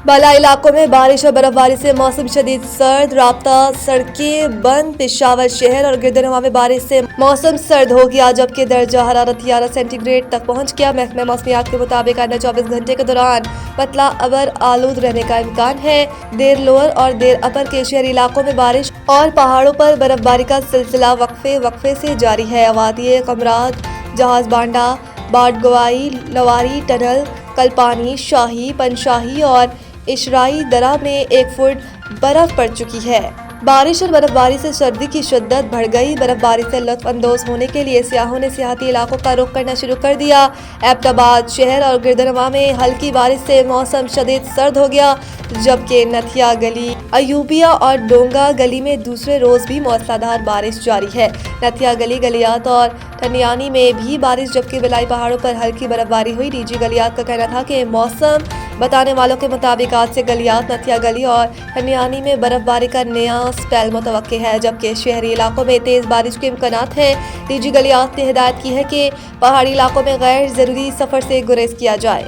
بالا علاقوں میں بارش اور برفباری سے موسم شدید سرد، رابطہ سڑکیں بند۔ پشاور شہر اور گردنواں میں بارش سے موسم سرد ہو گیا، جبکہ درجہ حرارت 11 سینٹی گریڈ تک پہنچ گیا۔ محکمہ موسمیات کے مطابق آئندہ 24 گھنٹے کے دوران پتلا ابر آلود رہنے کا امکان ہے۔ دیر لوور اور دیر اپر کے شہری علاقوں میں بارش اور پہاڑوں پر برفباری کا سلسلہ وقفے سے جاری ہے۔ وادی قمرات، جہاز بانڈہ، باڈگوائی، لواری ٹنل، کلپانی، شاہی، پنشاہی اور اشرائی درہ میں 1 فٹ برف پڑ چکی ہے۔ بارش اور برفباری سے سردی کی شدت بڑھ گئی۔ برفباری سے لطف اندوز ہونے کے لیے سیاحوں نے سیاحتی علاقوں کا رخ کرنا شروع کر دیا۔ ایبٹ آباد شہر اور گردنواں میں ہلکی بارش سے موسم شدید سرد ہو گیا، جبکہ نتھیا گلی، ایوبیہ اور ڈونگا گلی میں دوسرے روز بھی موسلادھار بارش جاری ہے۔ نتھیا گلی، گلیات اور ٹھنیانی میں بھی بارش، جبکہ بلائی پہاڑوں پر ہلکی برفباری ہوئی۔ ڈی جی گلیات کا کہنا تھا کہ موسم بتانے والوں کے مطابق آج سے گلیات، نتھیا گلی اور ٹھنیانی میں برفباری کا نیا سپیل متوقع ہے، جبکہ شہری علاقوں میں تیز بارش کے امکانات ہیں۔ ڈی جی گلیات نے ہدایت کی ہے کہ پہاڑی علاقوں میں غیر ضروری سفر سے گریز کیا جائے۔